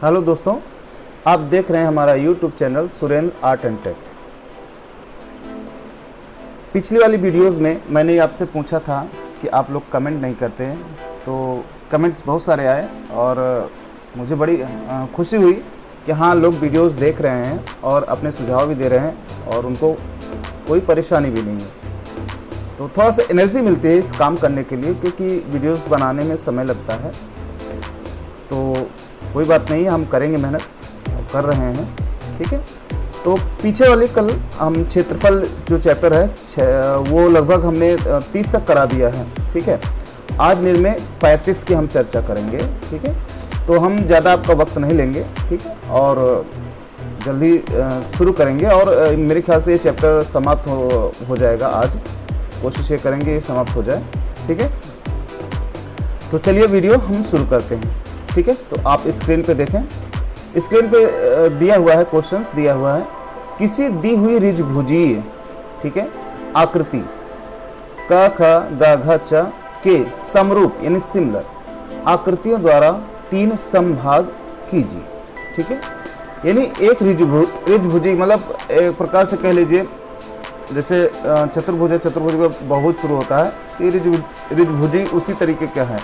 Hello दोस्तों, आप देख रहे हैं हमारा YouTube channel Surendra art and tech. पिछली वाली वीडियोस में मैंने आपसे पूछा था कि आप लोग कमेंट नहीं करते हैं, तो कमेंट्स बहुत सारे आए और मुझे बड़ी खुशी हुई कि हाँ, लोग वीडियोस देख रहे हैं और अपने सुझाव भी दे रहे हैं और उनको कोई परेशानी भी नहीं है। तो थोड़ा सा एनर्जी मिलती है इस काम करने के लिए, क्योंकि वीडियोस बनाने में समय लगता है। तो कोई बात नहीं है, हम करेंगे, मेहनत कर रहे हैं, ठीक है। तो पीछे वाले कल हम क्षेत्रफल जो चैप्टर है वो लगभग हमने 30 तक करा दिया है, ठीक है। आज मेरे में 35 की हम चर्चा करेंगे, ठीक है। तो हम ज़्यादा आपका वक्त नहीं लेंगे, ठीक है, और जल्दी शुरू करेंगे और मेरे ख्याल से ये चैप्टर समाप्त हो जाएगा आज। कोशिश ये करेंगे ये समाप्त हो जाए, ठीक है। तो चलिए वीडियो हम शुरू करते हैं, ठीक है। तो आप स्क्रीन पे देखें, स्क्रीन पे दिया हुआ है, क्वेश्चंस दिया हुआ है। किसी दी हुई त्रिभुजीय, ठीक है, आकृति क ख ग घ च के समरूप यानी सिमिलर आकृतियों द्वारा 3 समभाग कीजिए, ठीक है। यानी एक त्रिभुजी मतलब एक प्रकार से कह लीजिए, जैसे चतुर्भुज है, चतुर्भुज में बहुत शुरू होता है, ये त्रिभुजी उसी तरीके का है।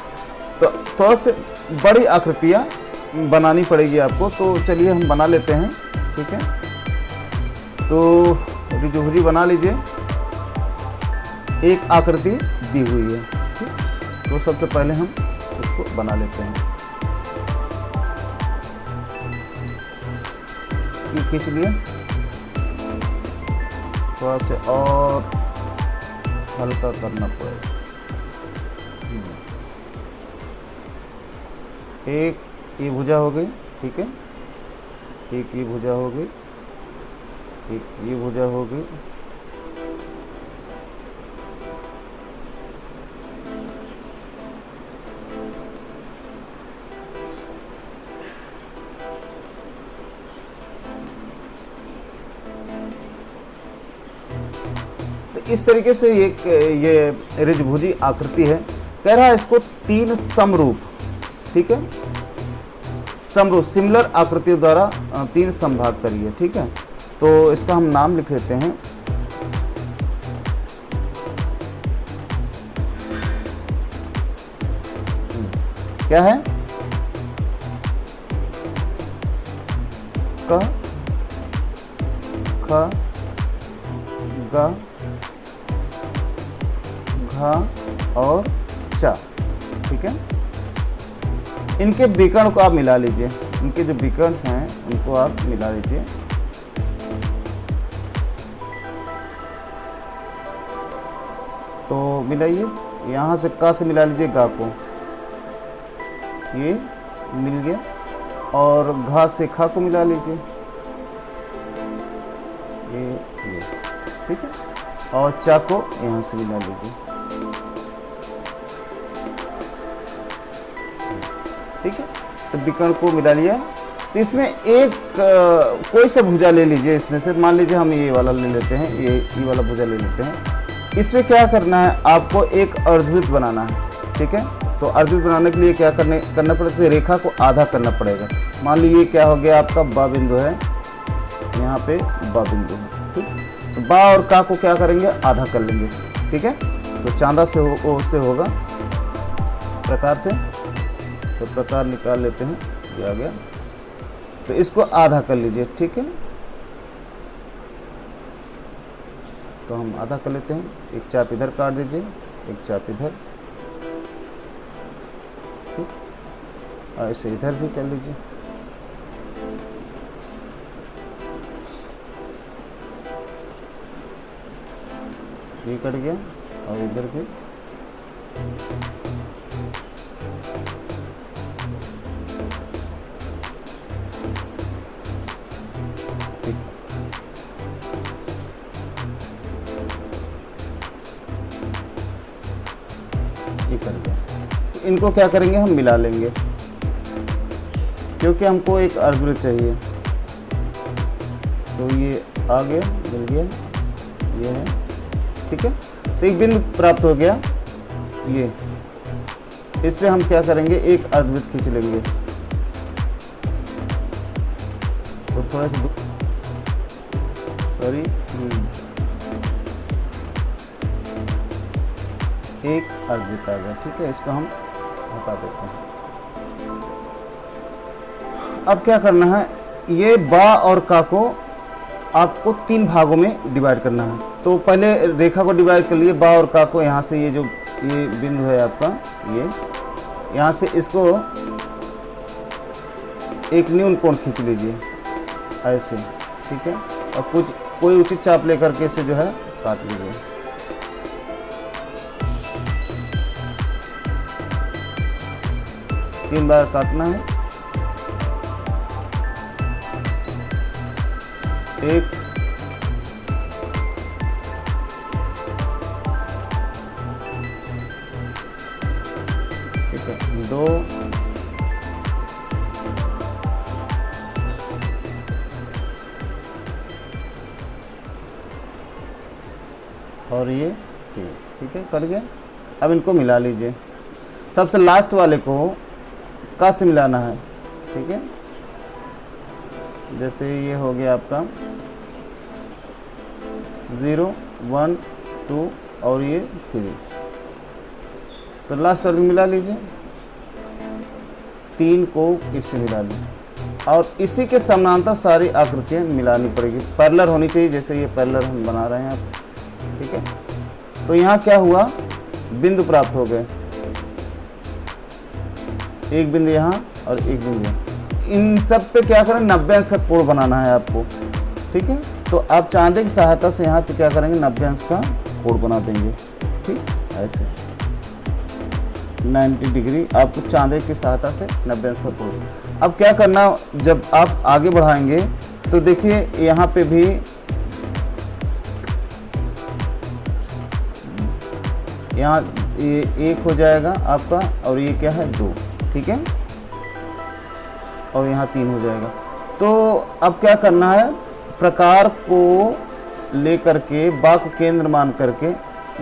तो थोड़ा से बड़ी आकृतियाँ बनानी पड़ेगी आपको, तो चलिए हम बना लेते हैं, ठीक है। तो त्रिभुजी बना लीजिए, एक आकृति दी हुई है, ठीक। तो सबसे पहले हम इसको बना लेते हैं, ये खींच लिया, थोड़ा से और हल्का करना पड़ेगा। एक ये भुजा हो गई, ठीक है, एक ये भुजा हो गई, एक ये भुजा हो गई, तो इस तरीके से ये त्रिभुजी आकृति है। कह रहा है इसको 3 समरूप, ठीक है, समरूप सिमिलर आकृतियों द्वारा 3 समभाग करिए, ठीक है। तो इसका हम नाम लिख लेते हैं, क्या है, क ख ग घ और च, ठीक है। इनके विकर्ण को आप मिला लीजिए, इनके जो विकर्ण हैं उनको आप मिला लीजिए। तो मिलाइए, यहाँ से क से मिला लीजिए गा को, ये मिल गया, और घा से खा को मिला लीजिए, ये ठीक है, और चा को यहाँ से मिला लीजिए, ठीक है। तो विकर्ण को मिला लिया। तो इसमें एक कोई सा भुजा ले लीजिए, इसमें से मान लीजिए हम ये वाला ले लेते हैं, ये वाला भुजा ले लेते हैं। इसमें क्या करना है, आपको एक अर्धवृत्त बनाना है, ठीक है। तो अर्धवृत्त बनाने के लिए क्या करना पड़ेगा, तो रेखा को आधा करना पड़ेगा। मान लीजिए क्या हो गया, आपका बा बिंदु है, यहाँ पे बा बिंदु है, ठीक। तो बा और का को क्या करेंगे, आधा कर लेंगे, ठीक है। तो चांदा से होगा प्रकार से, तो प्रकार निकाल लेते हैं, ये आ गया। तो इसको आधा कर लीजिए, ठीक है। तो हम आधा कर लेते हैं, एक चाप इधर काट दीजिए, एक चाप इधर, ठीक, और इसे इधर भी कर लीजिए। ये कट गया और इधर भी, ये कर गया। इनको क्या करेंगे, हम मिला लेंगे, क्योंकि हमको एक अर्धवृत्त चाहिए। तो ये आ गया, मिल गया, ये है, ठीक है। तो एक बिंदु प्राप्त हो गया, ये इस पे हम क्या करेंगे, एक अर्धवृत्त खींच लेंगे, तो थोड़ा सा सॉरी, एक अर्जित आ गया। ठीक है, इसको हम हटा देते हैं। अब क्या करना है, ये बा और का को आपको 3 भागों में डिवाइड करना है। तो पहले रेखा को डिवाइड कर लिए, बा और का को। यहाँ से ये जो ये बिंदु है आपका, ये यहाँ से इसको एक न्यून कोण खींच लीजिए ऐसे। ठीक है, और कोई उचित चाप लेकर के इसे जो है काट लीजिए। तीन बार काटना है। एक, ठीक है, 2, और ये 3। ठीक है, कट गया। अब इनको मिला लीजिए। सबसे लास्ट वाले को का से मिलाना है। ठीक है, जैसे ये हो गया आपका 0, 1, 2 और ये 3। तो लास्ट वाले मिला लीजिए। 3 को इससे मिला लीजिए और इसी के समानांतर सारी आकृतियाँ मिलानी पड़ेगी। पैरेलल होनी चाहिए, जैसे ये पैरेलल हम बना रहे हैं आप। ठीक है, तो यहाँ क्या हुआ, बिंदु प्राप्त हो गए। एक बिंदु यहाँ और एक बिंदु यहाँ। इन सब पे क्या करें, 90 अंश का कोण बनाना है आपको। ठीक है, तो आप चांदे की सहायता से यहाँ पे क्या करेंगे, 90 अंश का कोण बना देंगे। ठीक, ऐसे 90 डिग्री आपको चांदे की सहायता से 90 अंश का कोण। अब क्या करना, जब आप आगे बढ़ाएंगे तो देखिए यहाँ पे भी यहाँ ये 1 हो जाएगा आपका, और ये क्या है 2। ठीक है, और यहाँ 3 हो जाएगा। तो अब क्या करना है, प्रकार को लेकर के बा को केंद्र मान करके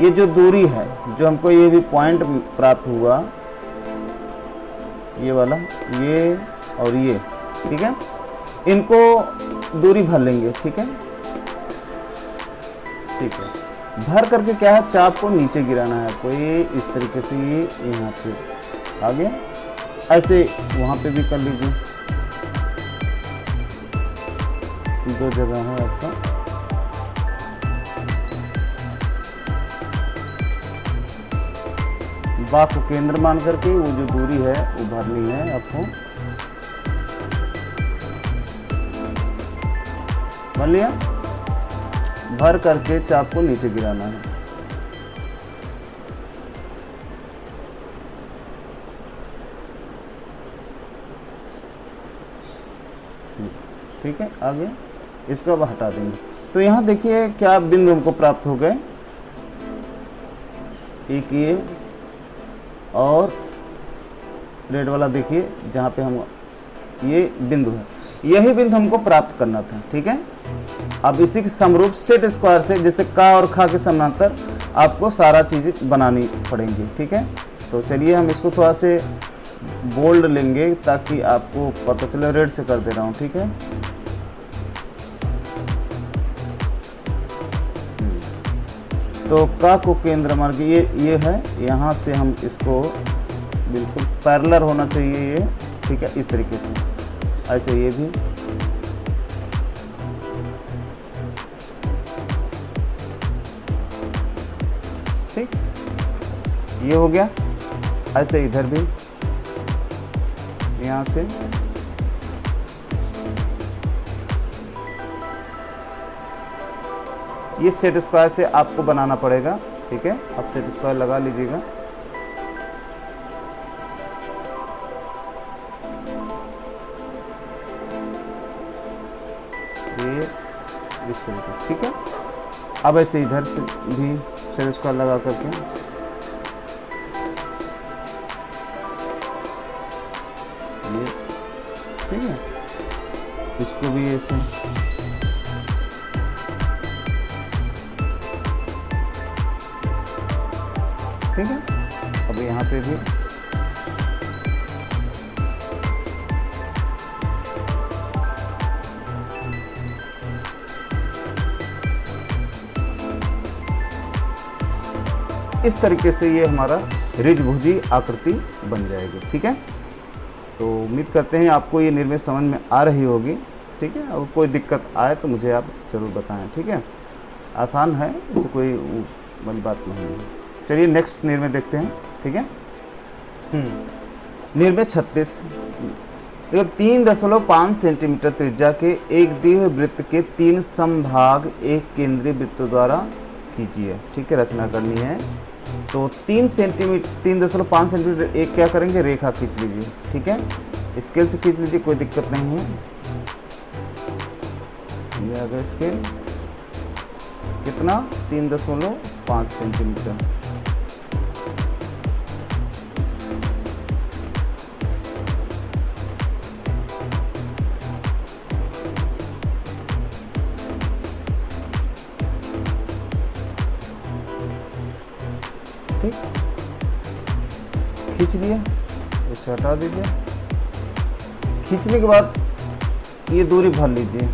ये जो दूरी है, जो हमको ये भी पॉइंट प्राप्त हुआ, ये वाला, ये और ये। ठीक है, इनको दूरी भर लेंगे। ठीक है, ठीक है, भर करके क्या है, चाप को नीचे गिराना है आपको। ये इस तरीके से, ये यहाँ पे आ गया। ऐसे वहाँ पे भी कर लीजिए। 2 जगह है आपका। बा को केंद्र मान करके वो जो दूरी है वो भरनी है आपको। भर लिया, भर करके चाप को नीचे गिराना है। ठीक है, आगे इसको अब हटा देंगे। तो यहाँ देखिए क्या बिंदु हमको प्राप्त हो गए, एक ये और रेड वाला। देखिए जहाँ पे हम ये बिंदु है, यही बिंदु हमको प्राप्त करना था। ठीक है, अब इसी के समरूप सेट स्क्वायर से, जैसे का और खा के समानांतर आपको सारा चीज़ बनानी पड़ेंगी। ठीक है, तो चलिए हम इसको थोड़ा से बोल्ड लेंगे ताकि आपको पता चले। रेड से कर दे रहा हूँ। ठीक है, तो का को केंद्र मान के ये है, यहाँ से हम इसको बिल्कुल पैरेलल होना चाहिए ये। ठीक है, इस तरीके से, ऐसे ये भी। ठीक, ये हो गया। ऐसे इधर भी, यहाँ से ये सेट स्क्वायर से आपको बनाना पड़ेगा। ठीक है, अब सेट स्क्वायर लगा लीजिएगा। ये इस तरीके से। ठीक है, अब ऐसे इधर से भी सेट स्क्वायर लगा करके ये, ठीक है, इसको भी ऐसे। ठीक है, अब यहाँ पे भी इस तरीके से ये हमारा रिजभुजी आकृति बन जाएगी। ठीक है, तो उम्मीद करते हैं आपको ये निर्मित समझ में आ रही होगी। ठीक है, और कोई दिक्कत आए तो मुझे आप ज़रूर बताएं। ठीक है, आसान है, इससे कोई बड़ी बात नहीं है। चलिए नेक्स्ट निर्मित देखते हैं। ठीक है, निर्मित 36 3.5 सेंटीमीटर त्रिज्या के एक दिए वृत्त के 3 समभाग एक केंद्रीय वृत्त द्वारा कीजिए। ठीक है, रचना करनी है। तो 3.5 सेंटीमीटर एक क्या करेंगे, रेखा खींच लीजिए। ठीक है, स्केल से खींच लीजिए, कोई दिक्कत नहीं है। ये आ गया स्केल, कितना 3.5 सेंटीमीटर। ठीक, खींच लिया, इसे हटा दीजिए। खींचने के बाद ये दूरी भर लीजिए।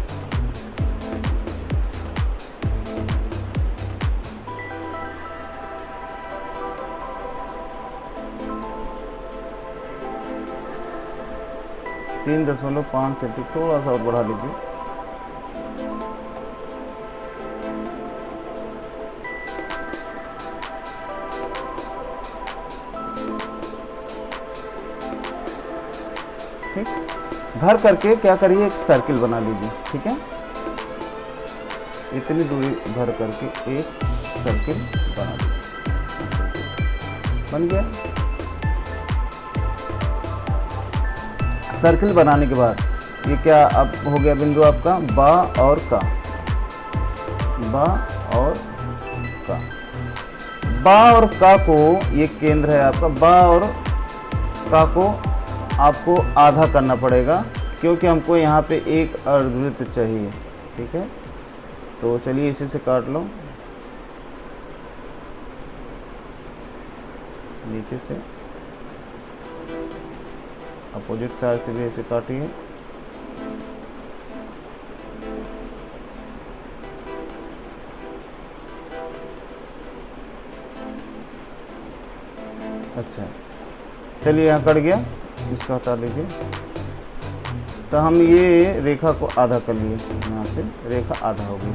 तीन 3.5 सेंटीमीटर, थोड़ा सा और बढ़ा लीजिए। ठीक, भर करके क्या करिए, एक सर्किल बना लीजिए। ठीक है, इतनी दूरी भर करके एक सर्किल बना लीजिए। बन गया। सर्किल बनाने के बाद ये क्या अब हो गया बिंदु आपका बा और का। बा और का, बा और का को, ये केंद्र है आपका। बा और का को आपको आधा करना पड़ेगा, क्योंकि हमको यहाँ पे एक अर्धवृत्त चाहिए। ठीक है, तो चलिए इसी से काट लो, नीचे से अपोजिट साइड से भी ऐसे काटिए। अच्छा, चलिए यहाँ कट गया, इसको हटा लीजिए। तो हम ये रेखा को आधा कर लिए, यहाँ से रेखा आधा हो गई।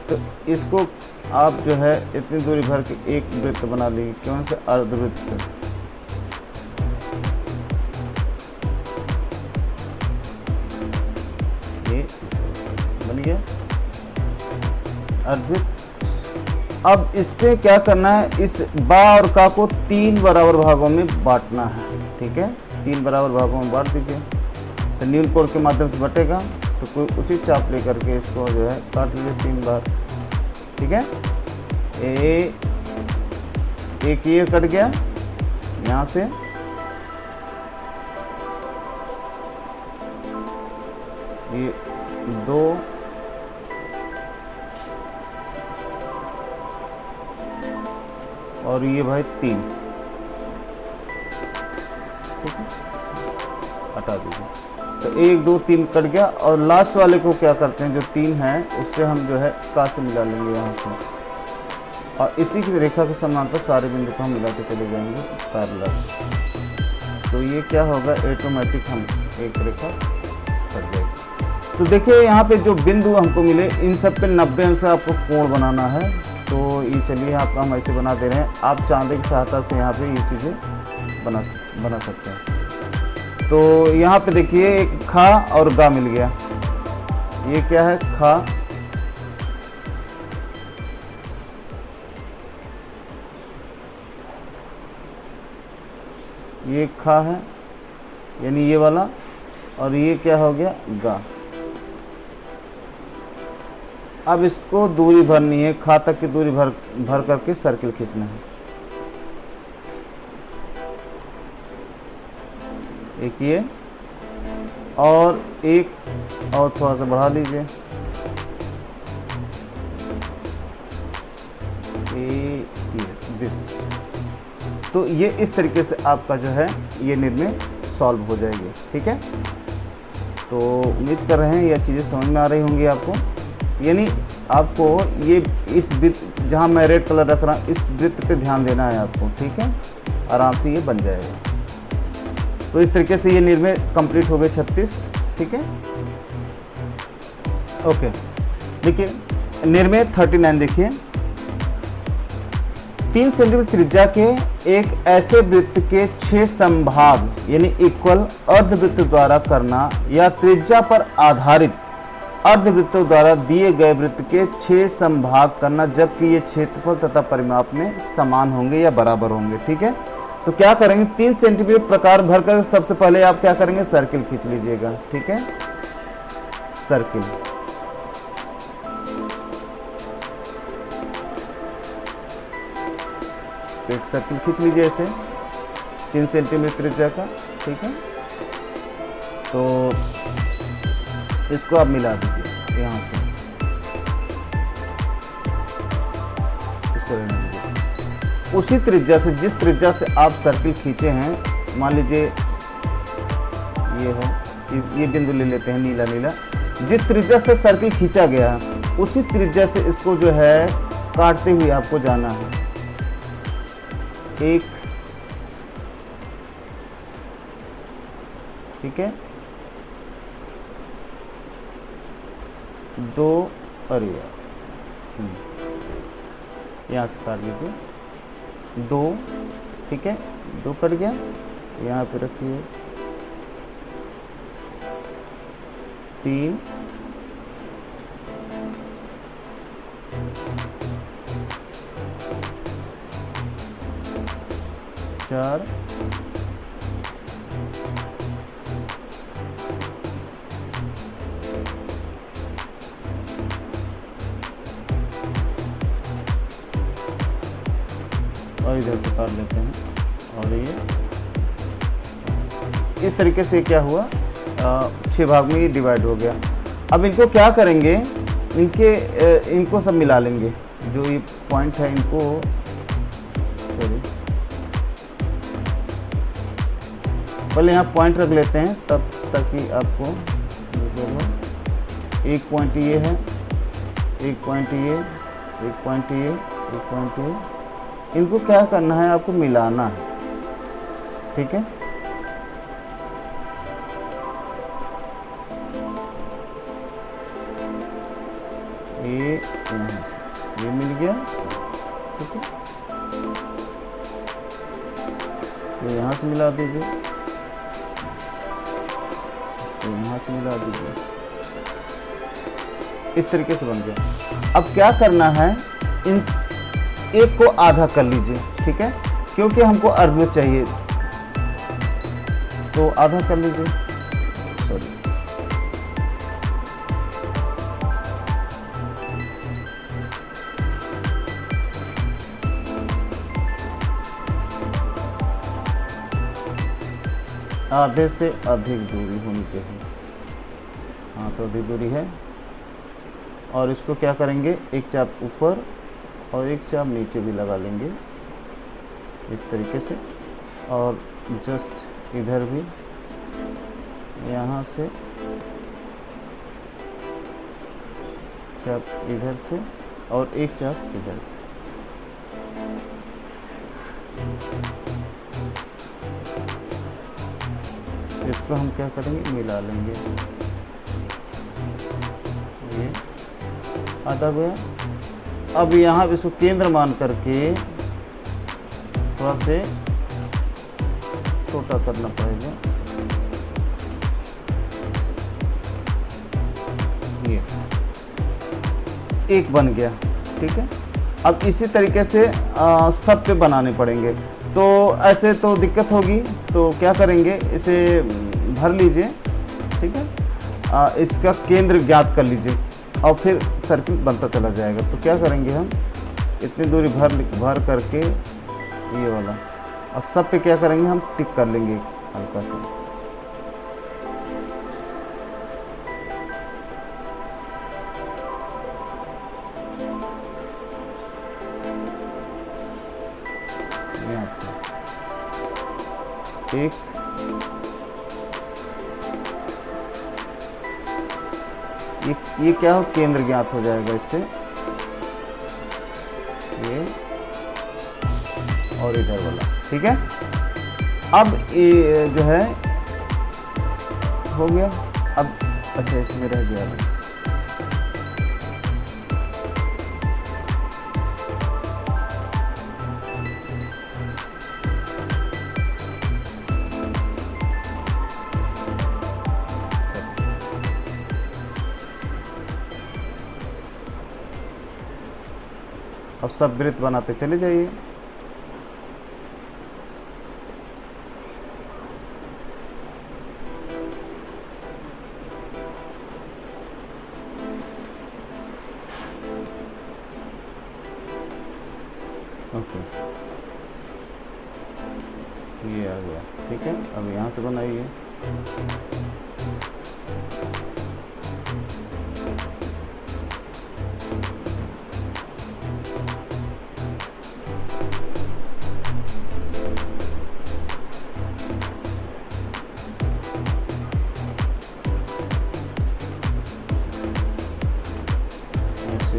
तो इसको आप जो है इतनी दूरी भर के एक वृत्त बना लीजिए। कौन से, अर्धवृत्त। ये बन गया अर्धवृत्त। अब इस पे क्या करना है, इस बा और का को 3 बराबर भागों में बांटना है। ठीक है, 3 बराबर भागों में बांट दीजिए। तो न्यूल कोड के माध्यम से बटेगा, तो कोई उचित चाप लेकर के इसको जो है काट लीजिए 3 बार। ठीक है, एक ये कट गया यहाँ से, ये 2, और ये भाई 3। ठीक है, हटा दीजिए। तो 1 2 3 कट गया। और लास्ट वाले को क्या करते हैं, जो 3 है उससे हम जो है का से मिला लेंगे यहाँ से, और इसी की रेखा के समांतर सारे बिंदु को हम मिलाते चले जाएंगे पैरेलल। तो ये क्या होगा, ऑटोमेटिक हम एक रेखा कट जाएगी। तो देखिए यहाँ पे जो बिंदु हमको मिले, इन सब पे 90 अंश आपको कोण बनाना है। तो ये चलिए आपका हम ऐसे बना दे रहे हैं। आप चांदे की सहायता से यहाँ पे ये चीज़ें बना सकते हैं। तो यहाँ पे देखिए एक खा और गा मिल गया। ये क्या है, खा, ये खा है यानी ये वाला, और ये क्या हो गया, गा। अब इसको दूरी भरनी है, खा तक की दूरी भर करके सर्किल खींचना है। एक ये और एक और थोड़ा सा बढ़ा लीजिए, दिस। तो ये इस तरीके से आपका जो है ये निर्णय सॉल्व हो जाएगी। ठीक है, तो उम्मीद कर रहे हैं यह चीज़ें समझ में आ रही होंगी आपको। यानी आपको ये इस वृत्त जहाँ मैं रेड कलर रख रहा हूँ इस वृत्त पे ध्यान देना है आपको, ठीक है। आराम से ये बन जाएगा। तो इस तरीके से ये निर्णय कंप्लीट हो गए 36, ठीक है। ओके, देखिए निर्णय 39 देखिए। 3 सेंटीमीटर त्रिज्या के एक ऐसे वृत्त के 6 संभाग यानी इक्वल अर्धवृत्त द्वारा करना या त्रिज्या पर आधारित अर्धवृत्तों द्वारा दिए गए वृत्त के 6 संभाग करना जबकि ये क्षेत्रफल तथा परिमाप में समान होंगे या बराबर होंगे, ठीक है। तो क्या करेंगे, 3 सेंटीमीटर प्रकार भरकर सबसे पहले आप क्या करेंगे, सर्किल खींच लीजिएगा, ठीक है। सर्किल, तो एक सर्किल खींच लीजिए ऐसे 3 सेंटीमीटर त्रिज्या का, ठीक है। तो इसको आप मिला दीजिए यहाँ से, इसको रहने दीजिए। उसी त्रिज्या से, जिस त्रिज्या से आप सर्किल खींचे हैं, मान लीजिए ये है, ये बिंदु ले लेते हैं नीला नीला, जिस त्रिज्या से सर्किल खींचा गया उसी त्रिज्या से इसको जो है काटते हुए आपको जाना है। 1, ठीक है, 2, अरे यार यहाँ से काट लीजिए, 2, ठीक है, 2 कट गया, यहाँ पे रखिए 3, 4, 5 और इधर से काट लेते हैं। और ये इस तरीके से क्या हुआ, 6 भाग में ये डिवाइड हो गया। अब इनको क्या करेंगे, इनको सब मिला लेंगे, जो ये पॉइंट है इनको, सॉरी पहले यहाँ पॉइंट रख लेते हैं तब ताकि आपको एक पॉइंट ये है, एक पॉइंट ये, एक पॉइंट ये, एक पॉइंट ये, इनको क्या करना है, आपको मिलाना है, ठीक है। ये मिल गया, ठीक है। तो यहाँ से मिला दीजिए, तो यहाँ से मिला दीजिए, इस तरीके से बन गया। अब क्या करना है, इन एक को आधा कर लीजिए, ठीक है, क्योंकि हमको अर्धवृत्त चाहिए, तो आधा कर लीजिए, सॉरी आधे से अधिक दूरी होनी चाहिए, हाँ तो अधिक दूरी है। और इसको क्या करेंगे, एक चाप ऊपर और एक चाप नीचे भी लगा लेंगे इस तरीके से, और जस्ट इधर भी यहाँ से चाप इधर से और एक चाप इधर से, इसको हम क्या करेंगे, मिला लेंगे, ये आधा गया। अब यहाँ इसको केंद्र मान करके थोड़ा से छोटा करना पड़ेगा, ये एक बन गया, ठीक है। अब इसी तरीके से सब पे बनाने पड़ेंगे, तो ऐसे तो दिक्कत होगी, तो क्या करेंगे, इसे भर लीजिए, ठीक है। इसका केंद्र ज्ञात कर लीजिए और फिर सर्किल बनता चला जाएगा। तो क्या करेंगे, हम इतनी दूरी भर करके ये वाला, और सब पे क्या करेंगे, हम टिक कर लेंगे हल्का सा, एक, ये क्या हो, केंद्र ज्ञात हो जाएगा इससे, ये और इधर वाला। ठीक है, अब ये जो है हो गया। अब अच्छा इसमें रह गया अभी। अब सब वृत्त बनाते चले जाइए। ओके, ये आ गया। ठीक है, अब यहाँ से बनाइए।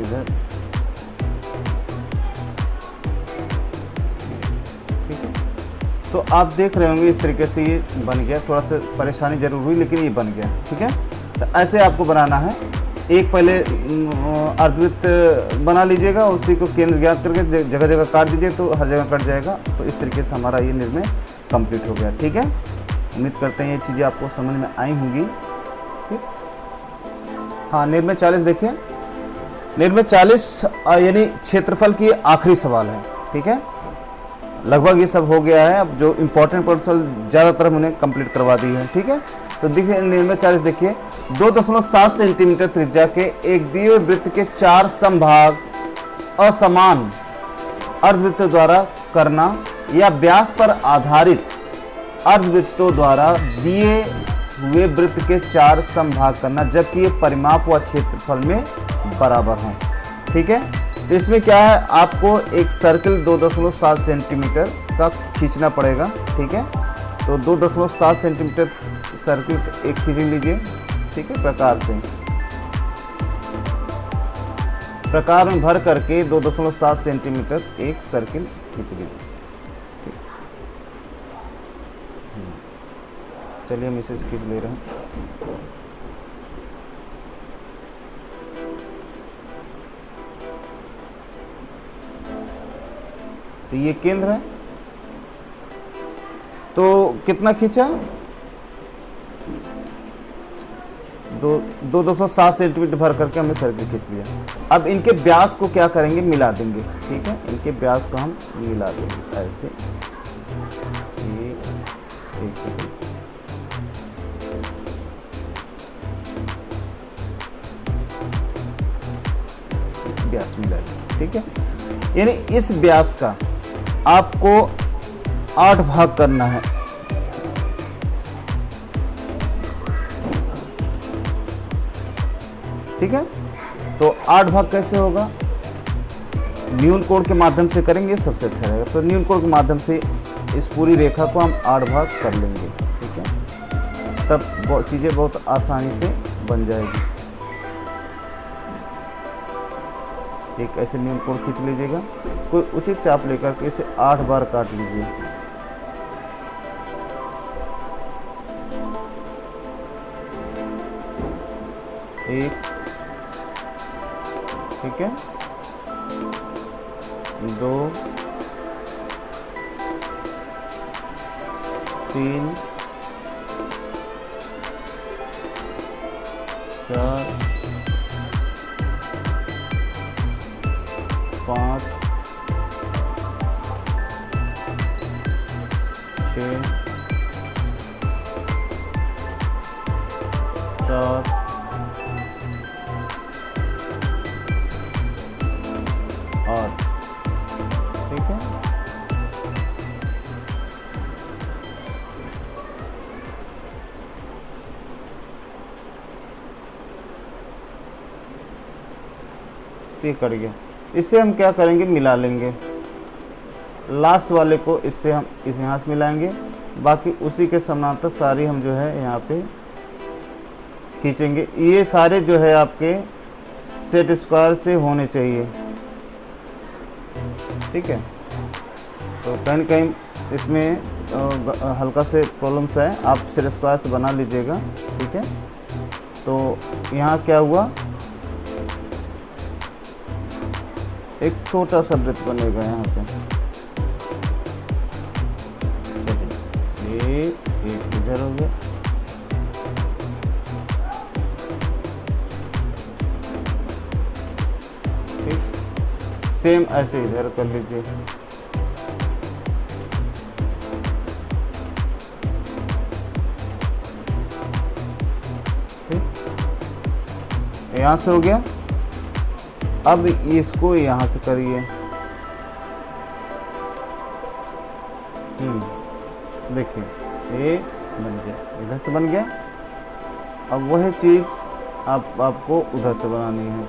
इधर ठीक है, तो आप देख रहे होंगे इस तरीके से ये बन गया। थोड़ा सा परेशानी जरूर हुई लेकिन ये बन गया। ठीक है, तो ऐसे आपको बनाना है। एक पहले अर्धवृत्त बना लीजिएगा, उसी को केंद्र ज्ञात करके जगह जगह काट दीजिए तो हर जगह कट जाएगा। तो इस तरीके से हमारा ये निर्णय कंप्लीट हो गया। ठीक है, उम्मीद करते हैं ये चीज़ें आपको समझ में आई होंगी। ठीक, हाँ, निर्णय 40 देखिए। निर्णय 40 यानी क्षेत्रफल की आखिरी सवाल है। ठीक है, लगभग ये सब हो गया है। अब जो इम्पोर्टेंट पोर्शन ज़्यादातर हम उन्हें कंप्लीट करवा दी है। ठीक है, तो देखिए निर्णय 40 देखिए। 2.7 सेंटीमीटर त्रिज्या के एक दिए हुए वृत्त के 4 समभाग असमान अर्धवृत्तों द्वारा करना या व्यास पर आधारित अर्धवृत्तों द्वारा दिए हुए वृत्त के 4 समभाग करना, जबकि ये परिमाप व क्षेत्रफल में बराबर हों। ठीक है, तो इसमें क्या है, आपको एक सर्कल 2.7 सेंटीमीटर का खींचना पड़ेगा। ठीक है, तो 2.7 सेंटीमीटर सर्कल एक खींच लीजिए। ठीक है, प्रकार में भर करके 2.7 सेंटीमीटर एक सर्कल खींच लीजिए। ठीक, चलिए हम इसे खींच ले रहे हैं। तो ये केंद्र है, तो कितना खींचा, 2.7 सेंटीमीटर भर करके हमने सर्कल खींच लिया। अब इनके व्यास को क्या करेंगे, मिला देंगे। ठीक है, इनके व्यास को हम मिला देंगे ऐसे। ये एक सेकंड, व्यास मिला देंगे। ठीक है, यानी इस व्यास का आपको 8 भाग करना है। ठीक है, तो 8 भाग कैसे होगा, न्यून कोण के माध्यम से करेंगे, सबसे अच्छा रहेगा। तो न्यून कोण के माध्यम से इस पूरी रेखा को हम 8 भाग कर लेंगे। ठीक है, तब चीज़ें बहुत आसानी से बन जाएगी। एक ऐसे न्यून कोण खींच लीजिएगा, कोई उचित चाप लेकर के इसे 8 बार काट लीजिए। एक, ठीक है, 2, 3, 4, 5, 6, 7, 8। ठीक है, ये कट गया। इससे हम क्या करेंगे, मिला लेंगे। लास्ट वाले को इससे हम इस यहाँ से मिलाएंगे, बाकी उसी के समानांतर सारी हम जो है यहाँ पे खींचेंगे, ये सारे जो है आपके सेट स्क्वायर से होने चाहिए, ठीक है। तो कहीं न कहीं इसमें हल्का से प्रॉब्लम्स है, आप सेट स्क्वायर से बना लीजिएगा, ठीक है। तो यहाँ क्या हुआ, एक छोटा सा वृत्त बनेगा यहाँ पे, ये एक इधर हो गया, ठीक। सेम ऐसे इधर कर लीजिए, यहाँ से हो गया। अब इसको यहाँ से करिए, देखिए ये बन गया, इधर से बन गया। अब वही चीज़ आपको उधर से बनानी है,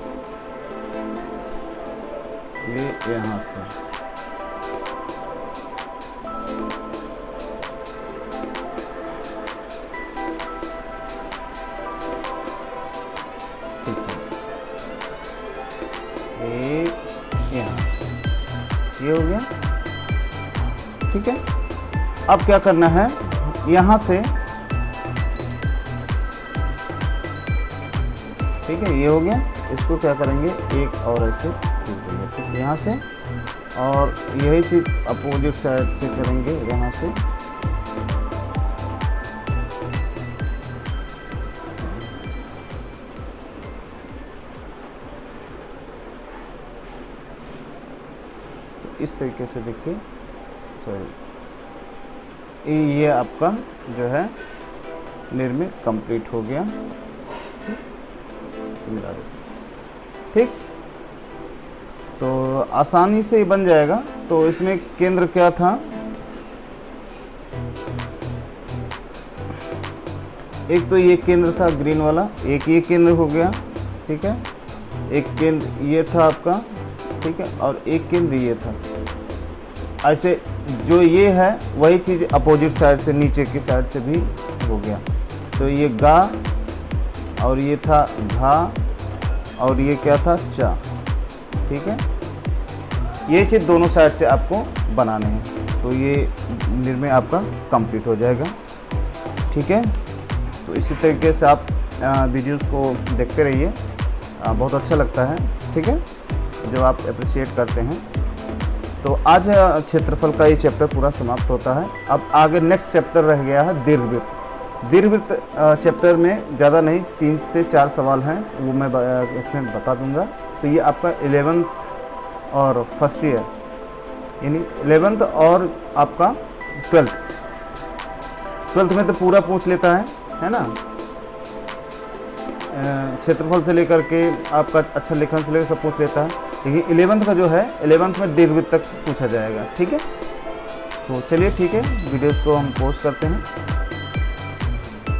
ये यहाँ से, ये हो गया, ठीक है। अब क्या करना है, यहाँ से, ठीक है, ये हो गया। इसको क्या करेंगे, एक और ऐसे खींच देंगे, ठीक, यहाँ से, और यही चीज़ अपोजिट साइड से करेंगे, यहाँ से, इस तरीके से देखिए, सॉरी, ये आपका जो है निर्मित कंप्लीट हो गया, ठीक। तो आसानी से ही बन जाएगा। तो इसमें केंद्र क्या था, एक तो ये केंद्र था ग्रीन वाला, एक ये केंद्र हो गया, ठीक है, एक केंद्र ये था आपका, ठीक है, और एक केंद्र ये था। ऐसे जो ये है वही चीज़ अपोजिट साइड से, नीचे की साइड से भी हो गया। तो ये गा, और ये था घा, और ये क्या था चा, ठीक है। ये चीज़ दोनों साइड से आपको बनाने हैं, तो ये निर्णय आपका कंप्लीट हो जाएगा, ठीक है। तो इसी तरीके से आप वीडियोस को देखते रहिए, बहुत अच्छा लगता है, ठीक है, जब आप अप्रिशिएट करते हैं। तो आज क्षेत्रफल का ये चैप्टर पूरा समाप्त होता है। अब आगे नेक्स्ट चैप्टर रह गया है दीर्घवृत्त। दीर्घवृत्त चैप्टर में ज़्यादा नहीं, 3 से 4 सवाल हैं, वो मैं इसमें बता दूंगा। तो ये आपका 11th और फर्स्ट ईयर, यानी 11th और आपका 12th में तो पूरा पूछ लेता है ना, क्षेत्रफल से लेकर के आपका अक्षर लेखन से लेकर सब पूछ लेता है। लेकिन 11th का जो है, 11th में दीर्घवृत्त तक पूछा जाएगा, ठीक है। तो चलिए, ठीक है, वीडियोस को हम पोस्ट करते हैं।